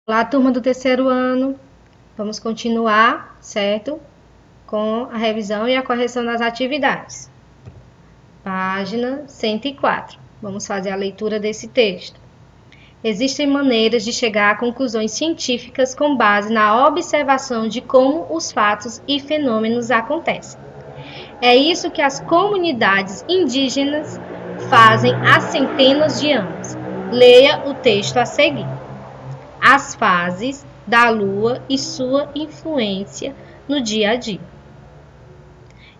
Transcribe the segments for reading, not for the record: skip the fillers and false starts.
Olá, turma do terceiro ano. Vamos continuar, certo? Com a revisão e a correção das atividades. Página 104. Vamos fazer a leitura desse texto. Existem maneiras de chegar a conclusões científicas com base na observação de como os fatos e fenômenos acontecem. É isso que as comunidades indígenas fazem há centenas de anos. Leia o texto a seguir. As fases da Lua e sua influência no dia a dia.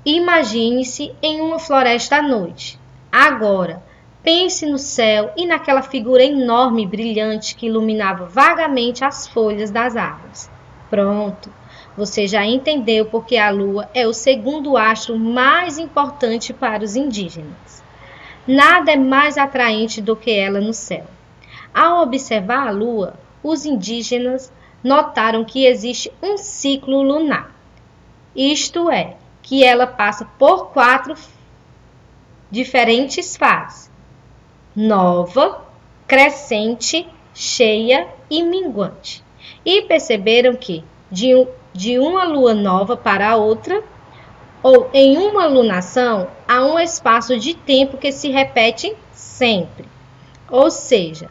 Imagine-se em uma floresta à noite. Agora, pense no céu e naquela figura enorme e brilhante que iluminava vagamente as folhas das árvores. Pronto, você já entendeu porque a Lua é o segundo astro mais importante para os indígenas. Nada é mais atraente do que ela no céu. Ao observar a Lua, os indígenas notaram que existe um ciclo lunar. Isto é, que ela passa por 4 diferentes fases: nova, crescente, cheia e minguante. E perceberam que, de uma lua nova para a outra, ou em uma lunação, há um espaço de tempo que se repete sempre. Ou seja,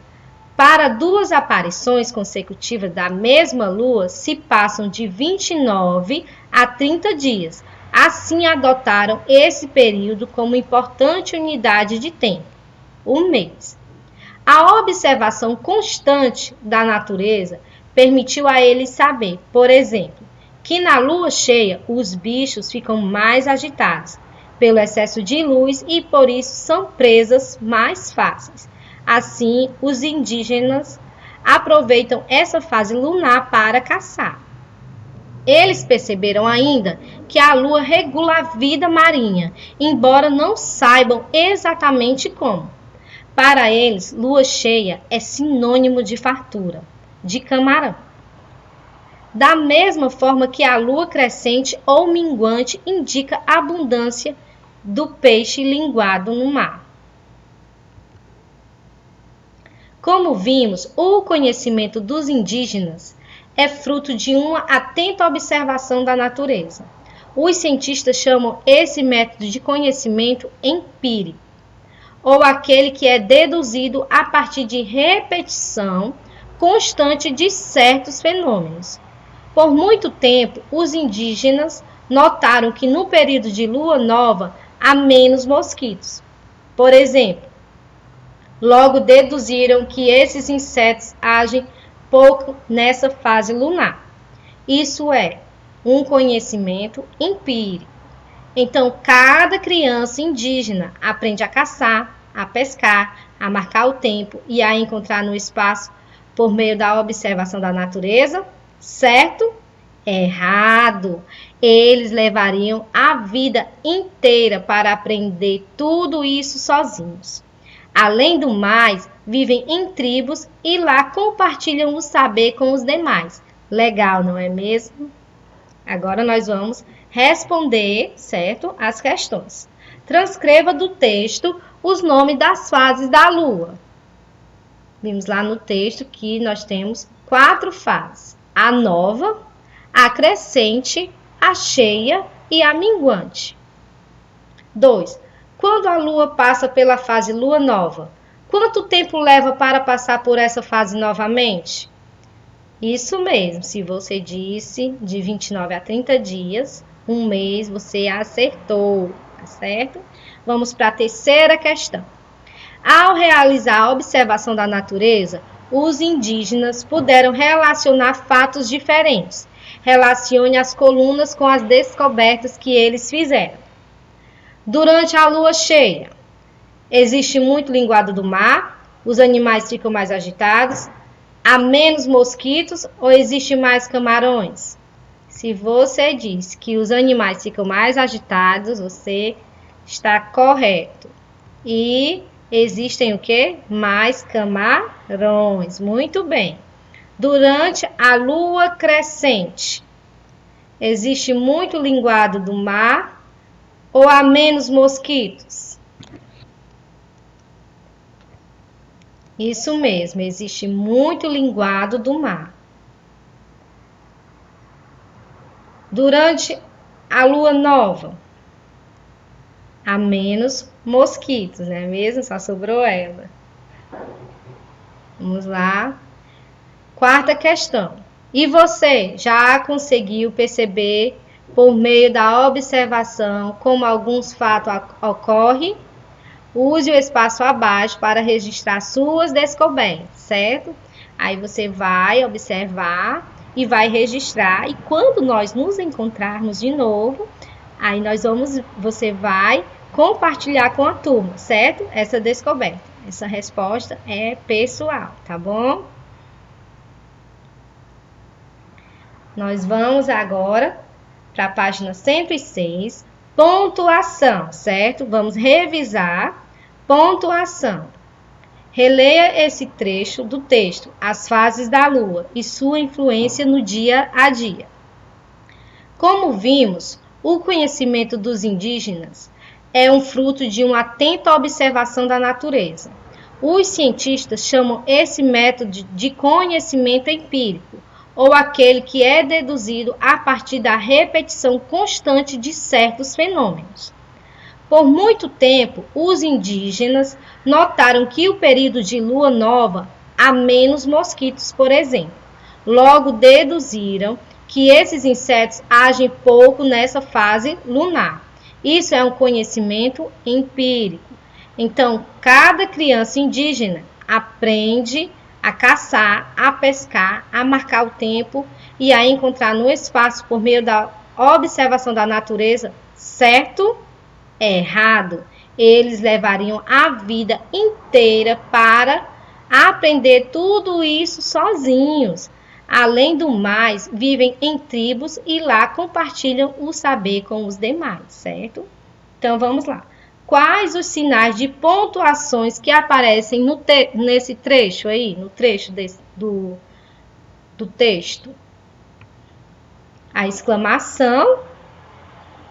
para 2 aparições consecutivas da mesma lua, se passam de 29 a 30 dias. Assim, adotaram esse período como importante unidade de tempo, o mês. A observação constante da natureza permitiu a eles saber, por exemplo, que na lua cheia os bichos ficam mais agitados pelo excesso de luz e por isso são presas mais fáceis. Assim, os indígenas aproveitam essa fase lunar para caçar. Eles perceberam ainda que a lua regula a vida marinha, embora não saibam exatamente como. Para eles, lua cheia é sinônimo de fartura, de camarão. Da mesma forma que a lua crescente ou minguante indica a abundância do peixe linguado no mar. Como vimos, o conhecimento dos indígenas é fruto de uma atenta observação da natureza. Os cientistas chamam esse método de conhecimento empírico, ou aquele que é deduzido a partir de repetição constante de certos fenômenos. Por muito tempo, os indígenas notaram que no período de lua nova há menos mosquitos. Por exemplo, logo deduziram que esses insetos agem pouco nessa fase lunar. Isso é um conhecimento empírico. Então, cada criança indígena aprende a caçar, a pescar, a marcar o tempo e a encontrar no espaço por meio da observação da natureza, certo? Errado! Eles levariam a vida inteira para aprender tudo isso sozinhos. Além do mais, vivem em tribos e lá compartilham o saber com os demais. Legal, não é mesmo? Agora nós vamos responder, certo, as questões. Transcreva do texto os nomes das fases da Lua. Vimos lá no texto que nós temos 4 fases: a nova, a crescente, a cheia e a minguante. 2. Quando a Lua passa pela fase Lua nova, quanto tempo leva para passar por essa fase novamente? Isso mesmo, se você disse de 29 a 30 dias, um mês, você acertou, tá certo? Vamos para a terceira questão. Ao realizar a observação da natureza, os indígenas puderam relacionar fatos diferentes. Relacione as colunas com as descobertas que eles fizeram. Durante a lua cheia, existe muito linguado do mar, os animais ficam mais agitados, há menos mosquitos ou existe mais camarões? Se você diz que os animais ficam mais agitados, você está correto. E existem o quê? Mais camarões. Muito bem. Durante a lua crescente, existe muito linguado do mar ou há menos mosquitos? Isso mesmo, existe muito linguado do mar. Durante a lua nova, há menos mosquitos, não é mesmo? Só sobrou ela. Vamos lá. Quarta questão. E você já conseguiu perceber, por meio da observação, como alguns fatos ocorrem? Use o espaço abaixo para registrar suas descobertas, certo? Aí você vai observar e vai registrar. E quando nós nos encontrarmos de novo, aí você vai compartilhar com a turma, certo? Essa descoberta. Essa resposta é pessoal, tá bom? Nós vamos agora para a página 106, pontuação, certo? Vamos revisar pontuação. Releia esse trecho do texto, As Fases da Lua e sua influência no dia a dia. Como vimos, o conhecimento dos indígenas é um fruto de uma atenta observação da natureza. Os cientistas chamam esse método de conhecimento empírico, ou aquele que é deduzido a partir da repetição constante de certos fenômenos. Por muito tempo, os indígenas notaram que o período de lua nova há menos mosquitos, por exemplo. Logo deduziram que esses insetos agem pouco nessa fase lunar. Isso é um conhecimento empírico. Então, cada criança indígena aprende a caçar, a pescar, a marcar o tempo e a encontrar no espaço por meio da observação da natureza, certo? Errado. Eles levariam a vida inteira para aprender tudo isso sozinhos. Além do mais, vivem em tribos e lá compartilham o saber com os demais, certo? Então, vamos lá. Quais os sinais de pontuações que aparecem nesse trecho aí, no trecho do texto? A exclamação,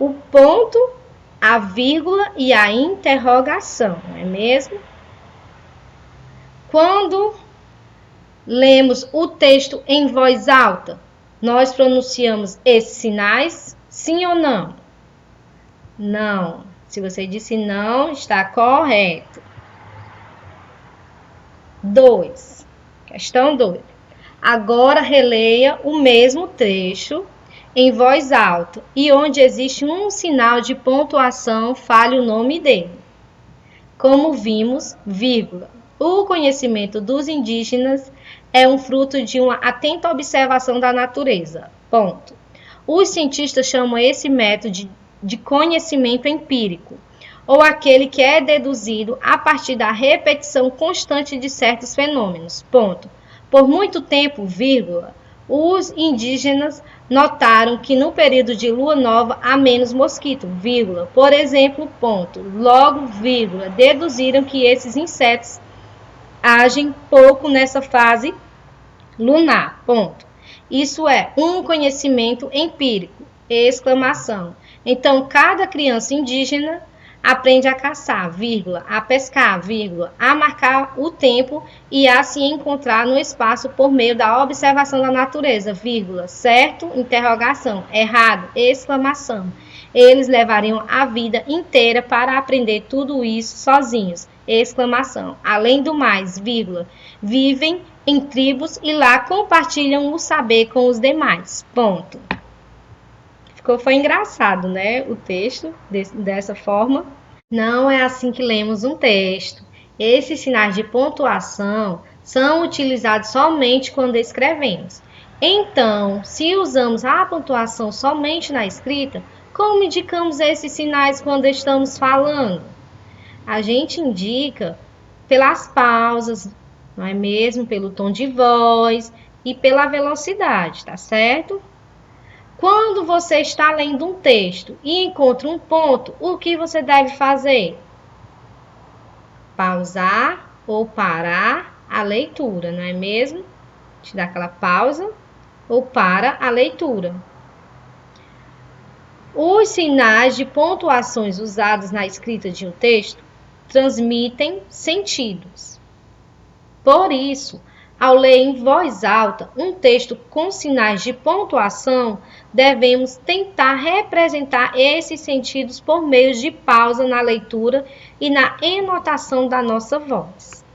o ponto, a vírgula e a interrogação, não é mesmo? Quando lemos o texto em voz alta, nós pronunciamos esses sinais, sim ou não? Não. Se você disse não, está correto. 2. Questão 2. Agora releia o mesmo trecho em voz alta e onde existe um sinal de pontuação, fale o nome dele. Como vimos, vírgula. O conhecimento dos indígenas é um fruto de uma atenta observação da natureza. Ponto. Os cientistas chamam esse método de conhecimento empírico, ou aquele que é deduzido a partir da repetição constante de certos fenômenos. Ponto. Por muito tempo, vírgula, os indígenas notaram que no período de lua nova há menos mosquito, vírgula, por exemplo, ponto. Logo, vírgula, deduziram que esses insetos agem pouco nessa fase lunar, ponto. Isso é um conhecimento empírico, exclamação. Então, cada criança indígena aprende a caçar, vírgula, a pescar, vírgula, a marcar o tempo e a se encontrar no espaço por meio da observação da natureza, vírgula, certo? Interrogação, errado, exclamação. Eles levariam a vida inteira para aprender tudo isso sozinhos, exclamação. Além do mais, vírgula, vivem em tribos e lá compartilham o saber com os demais, ponto. Foi engraçado, né, o texto dessa forma. Não é assim que lemos um texto. Esses sinais de pontuação são utilizados somente quando escrevemos. Então, se usamos a pontuação somente na escrita, como indicamos esses sinais quando estamos falando? A gente indica pelas pausas, não é mesmo? Pelo tom de voz e pela velocidade, tá certo? Quando você está lendo um texto e encontra um ponto, o que você deve fazer? Pausar ou parar a leitura, não é mesmo? Te dá aquela pausa ou para a leitura. Os sinais de pontuações usados na escrita de um texto transmitem sentidos. Por isso, Ao ler em voz alta um texto com sinais de pontuação, devemos tentar representar esses sentidos por meio de pausa na leitura e na enotação da nossa voz.